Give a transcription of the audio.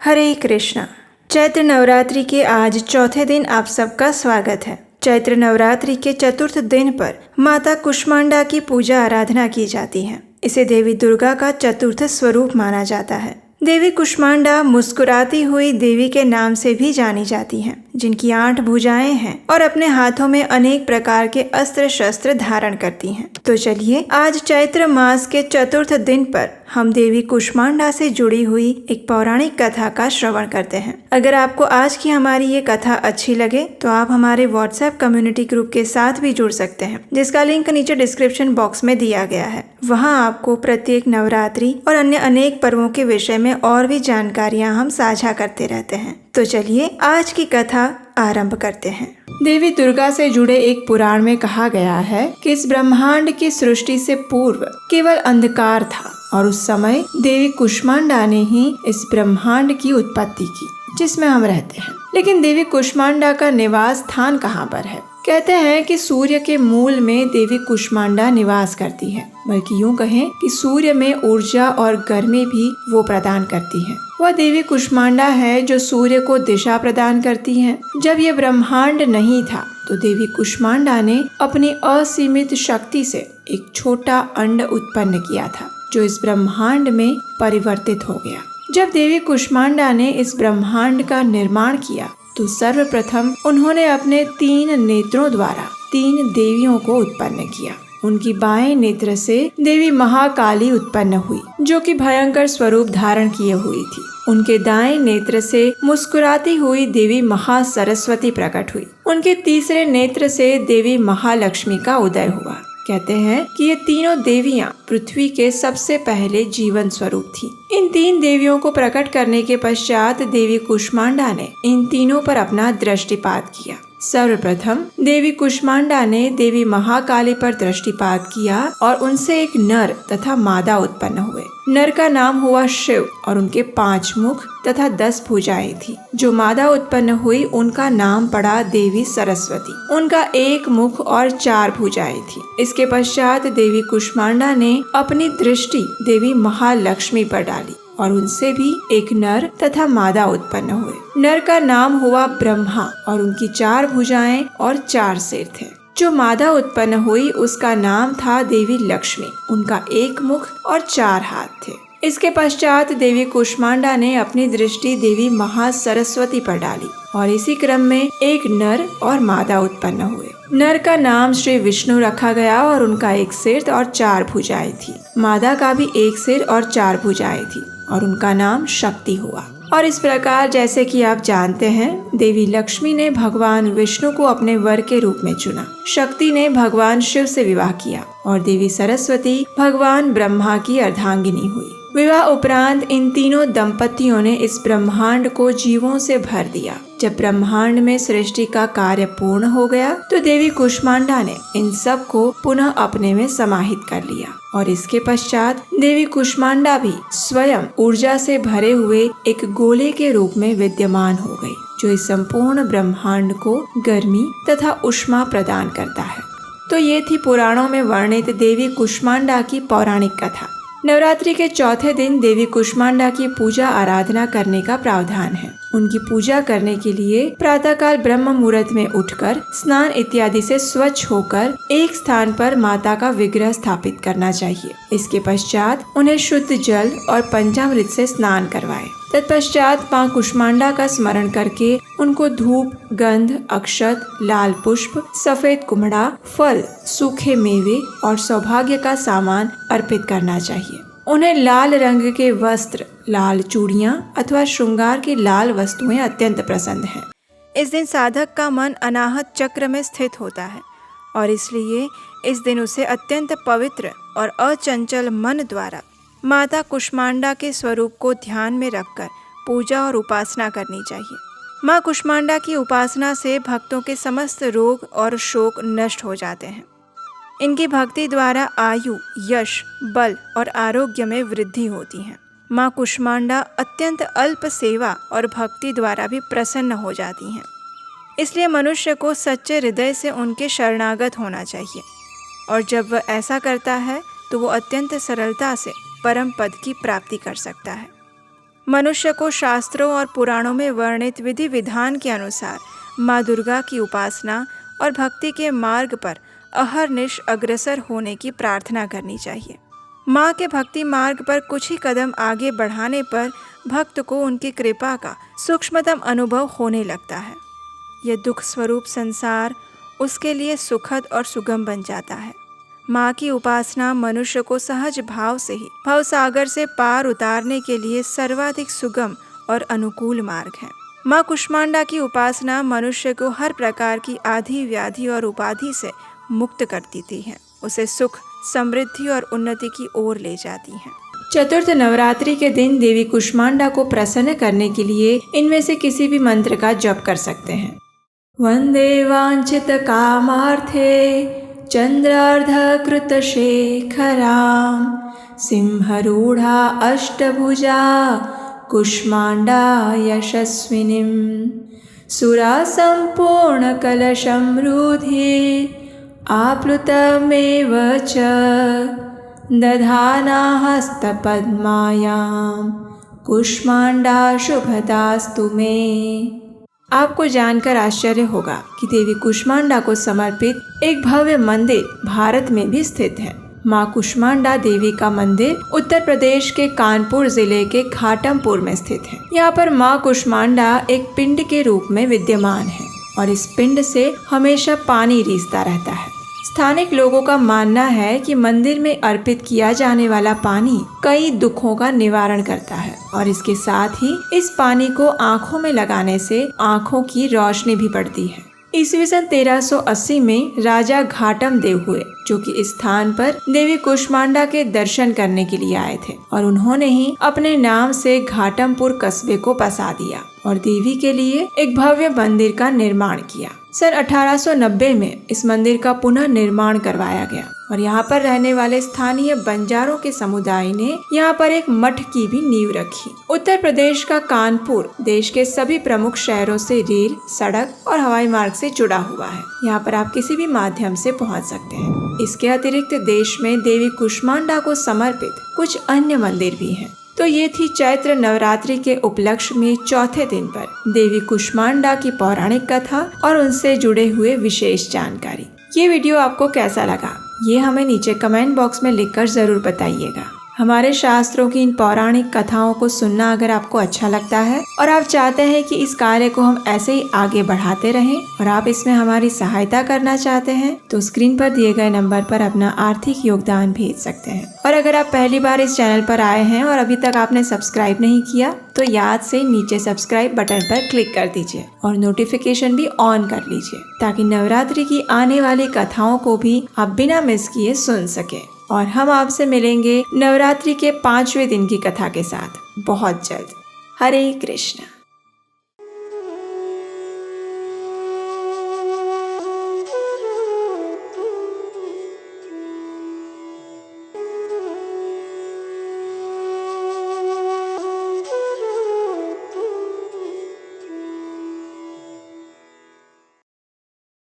हरे कृष्णा। चैत्र नवरात्रि के आज चौथे दिन आप सबका स्वागत है। चैत्र नवरात्रि के चतुर्थ दिन पर माता कुष्मांडा की पूजा आराधना की जाती है। इसे देवी दुर्गा का चतुर्थ स्वरूप माना जाता है। देवी कुष्मांडा मुस्कुराती हुई देवी के नाम से भी जानी जाती हैं, जिनकी 8 भुजाएं हैं और अपने हाथों में अनेक प्रकार के अस्त्र शस्त्र धारण करती हैं। तो चलिए आज चैत्र मास के चतुर्थ दिन पर हम देवी कुष्मांडा से जुड़ी हुई एक पौराणिक कथा का श्रवण करते हैं। अगर आपको आज की हमारी ये कथा अच्छी लगे तो आप हमारे व्हाट्सएप कम्युनिटी ग्रुप के साथ भी जुड़ सकते हैं, जिसका लिंक नीचे डिस्क्रिप्शन बॉक्स में दिया गया है। वहाँ आपको प्रत्येक नवरात्रि और अन्य अनेक पर्वों के विषय में और भी जानकारियाँ हम साझा करते रहते हैं। तो चलिए आज की कथा आरंभ करते हैं। देवी दुर्गा से जुड़े एक पुराण में कहा गया है कि इस ब्रह्मांड की सृष्टि से पूर्व केवल अंधकार था और उस समय देवी कुष्मांडा ने ही इस ब्रह्मांड की उत्पत्ति की जिसमें हम रहते हैं। लेकिन देवी कुष्मांडा का निवास स्थान कहाँ पर है? कहते हैं कि सूर्य के मूल में देवी कुष्मांडा निवास करती है, बल्कि यूं कहें कि सूर्य में ऊर्जा और गर्मी भी वो प्रदान करती है। वह देवी कुष्मांडा है जो सूर्य को दिशा प्रदान करती है। जब ये ब्रह्मांड नहीं था तो देवी कुष्मांडा ने अपनी असीमित शक्ति से एक छोटा अंड उत्पन्न किया था, जो इस ब्रह्मांड में परिवर्तित हो गया। जब देवी कुष्मांडा ने इस ब्रह्मांड का निर्माण किया तो सर्वप्रथम उन्होंने अपने 3 नेत्रों द्वारा 3 देवियों को उत्पन्न किया। उनकी बाएं नेत्र से देवी महाकाली उत्पन्न हुई, जो कि भयंकर स्वरूप धारण किए हुई थी। उनके दाएं नेत्र से मुस्कुराती हुई देवी महासरस्वती प्रकट हुई। उनके तीसरे नेत्र से देवी महालक्ष्मी का उदय हुआ। कहते हैं कि ये तीनों देवियां पृथ्वी के सबसे पहले जीवन स्वरूप थी। इन 3 देवियों को प्रकट करने के पश्चात देवी कुष्मांडा ने इन तीनों पर अपना दृष्टिपात किया। सर्वप्रथम देवी कुष्मांडा ने देवी महाकाली पर दृष्टिपात किया और उनसे एक नर तथा मादा उत्पन्न हुए। नर का नाम हुआ शिव और उनके 5 मुख तथा 10 भुजाएं थी। जो मादा उत्पन्न हुई उनका नाम पड़ा देवी सरस्वती। उनका 1 मुख और 4 भुजाएं थी। इसके पश्चात देवी कुष्मांडा ने अपनी दृष्टि देवी महालक्ष्मी पर डाली और उनसे भी एक नर तथा मादा उत्पन्न हुए। नर का नाम हुआ ब्रह्मा और उनकी 4 भुजाएं और 4 सिर थे। जो मादा उत्पन्न हुई उसका नाम था देवी लक्ष्मी। उनका 1 मुख और 4 हाथ थे। इसके पश्चात देवी कुष्मांडा ने अपनी दृष्टि देवी महासरस्वती पर डाली और इसी क्रम में एक नर और मादा उत्पन्न हुए। नर का नाम श्री विष्णु रखा गया और उनका 1 सिर और 4 भुजाएं थी। मादा का भी 1 सिर और 4 भुजाएं थी और उनका नाम शक्ति हुआ। और इस प्रकार जैसे कि आप जानते हैं, देवी लक्ष्मी ने भगवान विष्णु को अपने वर के रूप में चुना। शक्ति ने भगवान शिव से विवाह किया और देवी सरस्वती भगवान ब्रह्मा की अर्धांगिनी हुई। विवाह उपरांत इन तीनों दंपतियों ने इस ब्रह्मांड को जीवों से भर दिया। जब ब्रह्मांड में सृष्टि का कार्य पूर्ण हो गया तो देवी कुष्मांडा ने इन सब को पुनः अपने में समाहित कर लिया और इसके पश्चात देवी कुष्मांडा भी स्वयं ऊर्जा से भरे हुए एक गोले के रूप में विद्यमान हो गई, जो इस संपूर्ण ब्रह्मांड को गर्मी तथा ऊष्मा प्रदान करता है। तो ये थी पुराणों में वर्णित देवी कुष्मांडा की पौराणिक कथा। नवरात्रि के चौथे दिन देवी कुष्मांडा की पूजा आराधना करने का प्रावधान है। उनकी पूजा करने के लिए प्रातःकाल ब्रह्म मुहूर्त में उठकर स्नान इत्यादि से स्वच्छ होकर एक स्थान पर माता का विग्रह स्थापित करना चाहिए। इसके पश्चात उन्हें शुद्ध जल और पंचामृत से स्नान करवाएं। तत्पश्चात मां कुष्मांडा का स्मरण करके उनको धूप, गंध, अक्षत, लाल पुष्प, सफेद कुम्हड़ा, फल, सूखे मेवे और सौभाग्य का सामान अर्पित करना चाहिए। उन्हें लाल रंग के वस्त्र, लाल चूड़ियां अथवा श्रृंगार की लाल वस्तुएं अत्यंत पसंद हैं। इस दिन साधक का मन अनाहत चक्र में स्थित होता है और इसलिए इस दिन उसे अत्यंत पवित्र और अचंचल मन द्वारा माता कुष्मांडा के स्वरूप को ध्यान में रखकर पूजा और उपासना करनी चाहिए। माँ कुष्मांडा की उपासना से भक्तों के समस्त रोग और शोक नष्ट हो जाते हैं। इनकी भक्ति द्वारा आयु, यश, बल और आरोग्य में वृद्धि होती है। माँ कुष्मांडा अत्यंत अल्प सेवा और भक्ति द्वारा भी प्रसन्न हो जाती हैं। इसलिए मनुष्य को सच्चे हृदय से उनके शरणागत होना चाहिए और जब वह ऐसा करता है तो वो अत्यंत सरलता से परम पद की प्राप्ति कर सकता है। मनुष्य को शास्त्रों और पुराणों में वर्णित विधि विधान के अनुसार माँ दुर्गा की उपासना और भक्ति के मार्ग पर अहरनिश अग्रसर होने की प्रार्थना करनी चाहिए। माँ के भक्ति मार्ग पर कुछ ही कदम आगे बढ़ाने पर भक्त को उनकी कृपा का सूक्ष्मतम अनुभव होने लगता है। यह दुख स्वरूप संसार उसके लिए सुखद और सुगम बन जाता है। माँ की उपासना मनुष्य को सहज भाव से ही भवसागर से पार उतारने के लिए सर्वाधिक सुगम और अनुकूल मार्ग है। माँ कुष्मांडा की उपासना मनुष्य को हर प्रकार की आधि व्याधि और उपाधि से मुक्त कर देती है, उसे सुख, समृद्धि और उन्नति की ओर ले जाती है। चतुर्थ नवरात्रि के दिन देवी कुष्मांडा को प्रसन्न करने के लिए इनमें से किसी भी मंत्र का जप कर सकते हैं। वंदे वांछित कामार्थे चंद्रार्धकृत शेखराम सिंहरूढ़ा अष्टभुजा कुष्मांडा यशस्विनीं सुरा संपूर्ण कलशमृद्धि आप्लुतमेव च दधाना हस्तपद्मायां कुष्मांडा शुभदास्तु मे। आपको जानकर आश्चर्य होगा कि देवी कुष्मांडा को समर्पित एक भव्य मंदिर भारत में भी स्थित है। माँ कुष्मांडा देवी का मंदिर उत्तर प्रदेश के कानपुर जिले के घाटमपुर में स्थित है। यहाँ पर माँ कुष्मांडा एक पिंड के रूप में विद्यमान है और इस पिंड से हमेशा पानी रिसता रहता है। स्थानिक लोगों का मानना है कि मंदिर में अर्पित किया जाने वाला पानी कई दुखों का निवारण करता है और इसके साथ ही इस पानी को आँखों में लगाने से आँखों की रोशनी भी बढ़ती है। ईस्वी सन 1380 में राजा घाटम देव हुए, जो कि इस स्थान पर देवी कुष्मांडा के दर्शन करने के लिए आए थे और उन्होंने ही अपने नाम से घाटमपुर कस्बे को बसा दिया और देवी के लिए एक भव्य मंदिर का निर्माण किया। सन 1890 में इस मंदिर का पुनः निर्माण करवाया गया और यहाँ पर रहने वाले स्थानीय बंजारों के समुदाय ने यहाँ पर एक मठ की भी नींव रखी। उत्तर प्रदेश का कानपुर देश के सभी प्रमुख शहरों से रेल, सड़क और हवाई मार्ग से जुड़ा हुआ है। यहाँ पर आप किसी भी माध्यम से पहुँच सकते हैं। इसके अतिरिक्त देश में देवी कुष्मांडा को समर्पित कुछ अन्य मंदिर भी हैं। तो ये थी चैत्र नवरात्रि के उपलक्ष्य में चौथे दिन पर देवी कुष्मांडा की पौराणिक कथा और उनसे जुड़े हुए विशेष जानकारी। ये वीडियो आपको कैसा लगा, ये हमें नीचे कमेंट बॉक्स में लिखकर जरूर बताइएगा। हमारे शास्त्रों की इन पौराणिक कथाओं को सुनना अगर आपको अच्छा लगता है और आप चाहते हैं कि इस कार्य को हम ऐसे ही आगे बढ़ाते रहें और आप इसमें हमारी सहायता करना चाहते हैं तो स्क्रीन पर दिए गए नंबर पर अपना आर्थिक योगदान भेज सकते हैं। और अगर आप पहली बार इस चैनल पर आए हैं और अभी तक आपने सब्सक्राइब नहीं किया तो याद से नीचे सब्सक्राइब बटन पर क्लिक कर दीजिए और नोटिफिकेशन भी ऑन कर लीजिए ताकि नवरात्रि की आने वाली कथाओं को भी आप बिना मिस किए सुन सके। और हम आपसे मिलेंगे नवरात्रि के 5वें दिन की कथा के साथ बहुत जल्द। हरे कृष्ण।